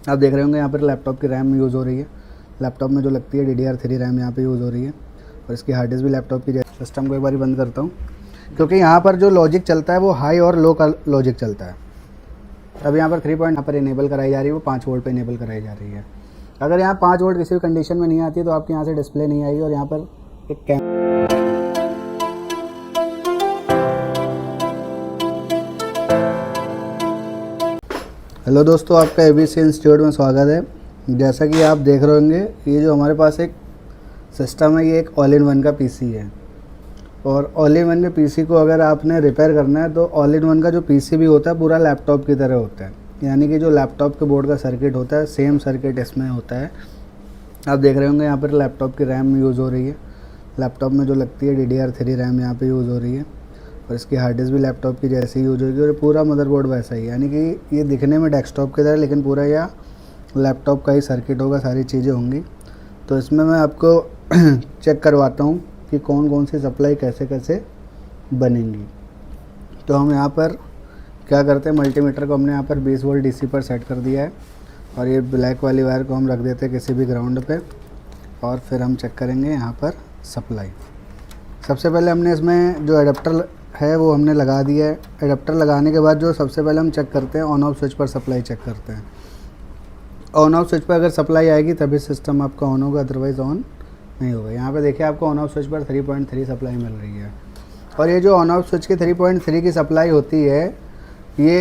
आप देख रहे होंगे यहाँ पर लैपटॉप की रैम यूज़ हो रही है। लैपटॉप में जो लगती है DDR3 रैम यहाँ पे यूज़ हो रही है और इसकी हार्ड डिस्क भी लैपटॉप की। सिस्टम को एक बार बंद करता हूँ क्योंकि यहाँ पर जो लॉजिक चलता है वो हाई और लो का लॉजिक चलता है। अब यहाँ पर 3 पॉइंट यहाँ पर इनेबल कराई जा रही है, वो 5 वोल्ट पे इनेबल कराई जा रही है। अगर यहाँ 5 वोल्ट किसी भी कंडीशन में नहीं आती तो आपके यहाँ से डिस्प्ले नहीं आएगी और यहाँ पर एक हेलो दोस्तों, आपका ABC इंस्टीट्यूट में स्वागत है। जैसा कि आप देख रहे होंगे, ये जो हमारे पास एक सिस्टम है, ये एक ऑल इन वन का पीसी है। और ऑल इन वन के पीसी को अगर आपने रिपेयर करना है तो ऑल इन वन का जो पीसी भी होता है पूरा लैपटॉप की तरह होता है। यानी कि जो लैपटॉप के बोर्ड का सर्किट होता है सेम सर्किट इसमें होता है। आप देख रहे होंगे यहाँ पर लैपटॉप की रैम यूज़ हो रही है। लैपटॉप में जो लगती है DDR3 रैम यहाँ पर यूज़ हो रही है और इसकी हार्ड डिस्क भी लैपटॉप की जैसी यूज होगी और पूरा मदरबोर्ड वैसा ही। यानी कि ये दिखने में डेस्कटॉप की तरह लेकिन पूरा यह लैपटॉप का ही सर्किट होगा, सारी चीज़ें होंगी। तो इसमें मैं आपको चेक करवाता हूँ कि कौन कौन सी सप्लाई कैसे कैसे बनेंगी। तो हम यहाँ पर क्या करते हैं, मल्टीमीटर को हमने यहाँ पर 20 वोल्ट DC पर सेट कर दिया है और ये ब्लैक वाली वायर को हम रख देते हैं किसी भी ग्राउंड पे और फिर हम चेक करेंगे यहाँ पर सप्लाई। सबसे पहले हमने इसमें जो एडाप्टर है वो हमने लगा दिया है। एडाप्टर लगाने के बाद जो सबसे पहले हम चेक करते हैं ऑन ऑफ स्विच पर सप्लाई चेक करते हैं। ऑन ऑफ स्विच पर अगर सप्लाई आएगी तभी सिस्टम आपका ऑन होगा, अदरवाइज़ ऑन नहीं होगा। यहाँ पे देखिए आपको ऑन ऑफ स्विच पर 3.3 सप्लाई मिल रही है। और ये जो ऑन ऑफ स्विच की 3.3 की सप्लाई होती है ये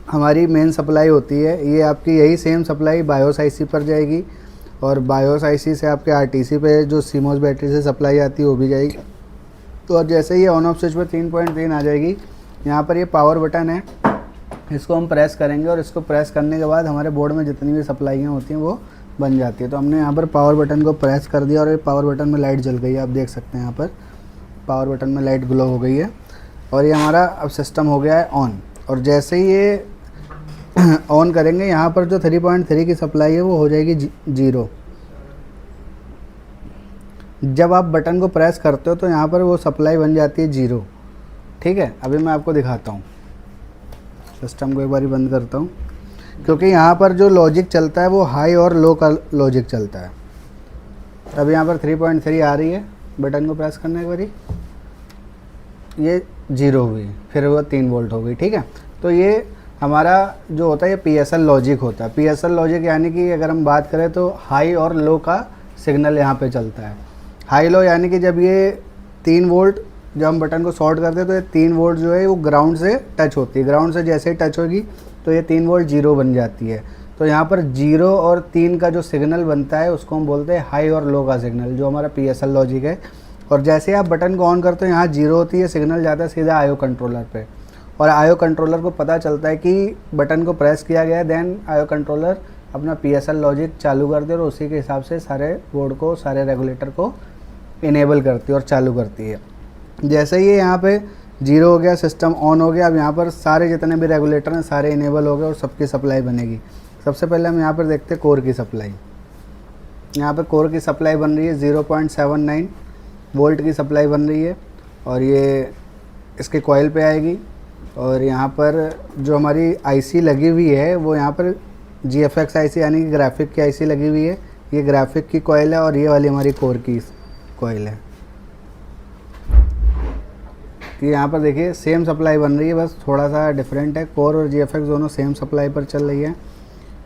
हमारी मेन सप्लाई होती है। ये आपकी यही सेम सप्लाई बायोस IC पर जाएगी और बायोस IC से आपके RTC पे जो CMOS बैटरी से सप्लाई आती है वो भी जाएगी। तो और जैसे ही ऑन ऑफ स्विच पर 3.3 आ जाएगी, यहाँ पर ये पावर बटन है, इसको हम प्रेस करेंगे और इसको प्रेस करने के बाद हमारे बोर्ड में जितनी भी सप्लाइयाँ होती हैं वो बन जाती है। तो हमने यहाँ पर पावर बटन को प्रेस कर दिया और ये पावर बटन में लाइट जल गई है। आप देख सकते हैं यहाँ पर पावर बटन में लाइट ग्लो हो गई है और ये हमारा अब सिस्टम हो गया है ऑन। और जैसे ही ये ऑन करेंगे, यहाँ पर जो 3.3 की सप्लाई है वो हो जाएगी 0। जब आप बटन को प्रेस करते हो तो यहाँ पर वो सप्लाई बन जाती है 0। ठीक है, अभी मैं आपको दिखाता हूँ। सिस्टम को एक बार बंद करता हूँ क्योंकि यहाँ पर जो लॉजिक चलता है वो हाई और लो का लॉजिक चलता है। अब यहाँ पर 3.3 आ रही है, बटन को प्रेस करने के बाद ये 0 हुई, फिर वो 3 वोल्ट हो गई। ठीक है, तो ये हमारा जो होता है ये PSL लॉजिक होता है। PSL लॉजिक यानी कि अगर हम बात करें तो हाई और लो का सिग्नल यहाँ पे चलता है। हाई लो यानी कि जब ये 3 वोल्ट जब हम बटन को शॉर्ट करते हैं तो ये 3 वोल्ट जो है वो ग्राउंड से टच होती है। ग्राउंड से जैसे ही टच होगी तो ये 3 वोल्ट 0 बन जाती है। तो यहाँ पर 0 और 3 का जो सिग्नल बनता है उसको हम बोलते हैं हाई और लो का सिग्नल, जो हमारा PSL लॉजिक है। और जैसे आप बटन को ऑन करते हो यहाँ 0 होती है, सिग्नल जाता है सीधा IO कंट्रोलर पे और IO कंट्रोलर को पता चलता है कि बटन को प्रेस किया गया है। देन IO कंट्रोलर अपना PSL लॉजिक चालू कर दे और उसी के हिसाब से सारे बोर्ड को, सारे रेगुलेटर को इनेबल करती है और चालू करती है। जैसे ही यहाँ पे 0 हो गया, सिस्टम ऑन हो गया। अब यहाँ पर सारे जितने भी रेगुलेटर हैं सारे इनेबल हो गए और सबकी सप्लाई बनेगी। सबसे पहले हम यहाँ पर देखते हैं कोर की सप्लाई। यहाँ पर कोर की सप्लाई बन रही है 0.79 वोल्ट की सप्लाई बन रही है और ये इसके कॉइल पे आएगी। और यहाँ पर जो हमारी IC लगी हुई है वो यहाँ पर GFX IC यानी कि ग्राफिक की IC लगी हुई है। ये ग्राफिक की कॉइल है और ये वाली हमारी कोर की कॉइल है। ये यहाँ पर देखिए सेम सप्लाई बन रही है, बस थोड़ा सा डिफरेंट है। कोर और GFX दोनों सेम सप्लाई पर चल रही है।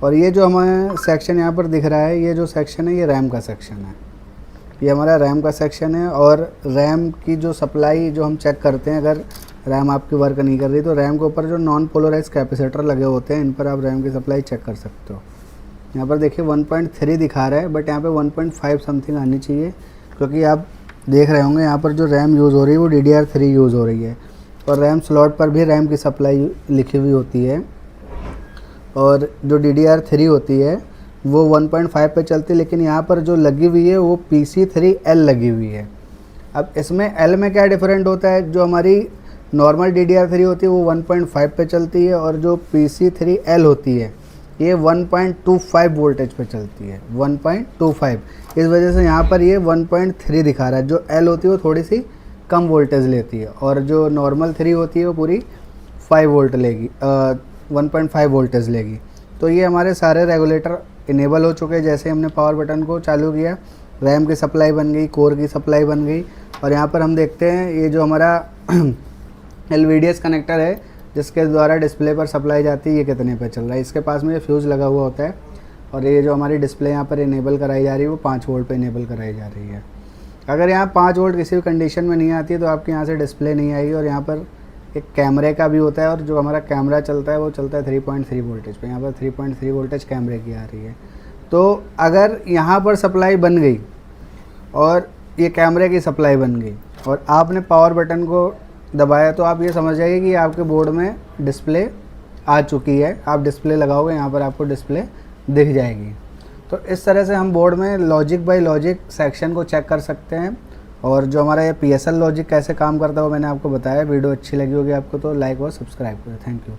और ये जो हमें सेक्शन यहाँ पर दिख रहा है, ये जो सेक्शन है ये रैम का सेक्शन है। ये हमारा रैम का सेक्शन है और रैम की जो सप्लाई जो हम चेक करते हैं, अगर रैम आपकी वर्क नहीं कर रही तो रैम के ऊपर जो नॉन पोलराइज कैपेसिटर लगे होते हैं इन पर आप रैम की सप्लाई चेक कर सकते हो। यहाँ पर देखिए 1.3 दिखा रहा है बट यहाँ पे 1.5 समथिंग आनी चाहिए क्योंकि आप देख रहे होंगे यहाँ पर जो रैम यूज़ हो रही है वो DDR3 यूज़ हो रही है और रैम स्लॉट पर भी रैम की सप्लाई लिखी हुई होती है। और जो DDR3 होती है वो 1.5 पे चलती है, लेकिन यहाँ पर जो लगी हुई है वो PC3L लगी हुई है। अब इसमें L में क्या डिफरेंट होता है, जो हमारी नॉर्मल DDR3 होती है वो 1.5 पे चलती है और जो PC3L होती है ये 1.25 वोल्टेज पे चलती है, 1.25। इस वजह से यहाँ पर ये 1.3 दिखा रहा है। जो L होती है वो थोड़ी सी कम वोल्टेज लेती है और जो नॉर्मल 3 होती है वो पूरी 5 वोल्ट लेगी, 1.5 वोल्टेज लेगी। तो ये हमारे सारे रेगुलेटर इनेबल हो चुके हैं। जैसे हमने पावर बटन को चालू किया, रैम की सप्लाई बन गई, कोर की सप्लाई बन गई। और यहाँ पर हम देखते हैं ये जो हमारा LVDS कनेक्टर है जिसके द्वारा डिस्प्ले पर सप्लाई जाती है, ये कितने पे चल रहा है। इसके पास में ये फ्यूज़ लगा हुआ होता है और ये जो हमारी डिस्प्ले यहाँ पर इनेबल कराई जा रही है वो 5 वोल्ट पे इनेबल कराई जा रही है। अगर यहाँ 5 वोल्ट किसी भी कंडीशन में नहीं आती है तो आपके यहाँ से डिस्प्ले नहीं आएगी। और यहाँ पर एक कैमरे का भी होता है और जो हमारा कैमरा चलता है वो चलता है 3.3 वोल्टेज पे। यहाँ पर 3.3 वोल्टेज कैमरे की आ रही है। तो अगर यहाँ पर सप्लाई बन गई और ये कैमरे की सप्लाई बन गई और आपने पावर बटन को दबाया तो आप ये समझ जाइए कि आपके बोर्ड में डिस्प्ले आ चुकी है। आप डिस्प्ले लगाओगे, यहाँ पर आपको डिस्प्ले दिख जाएगी। तो इस तरह से हम बोर्ड में लॉजिक बाय लॉजिक सेक्शन को चेक कर सकते हैं। और जो हमारा ये PSL लॉजिक कैसे काम करता है वो मैंने आपको बताया। वीडियो अच्छी लगी होगी आपको तो लाइक और सब्सक्राइब करें। Thank you.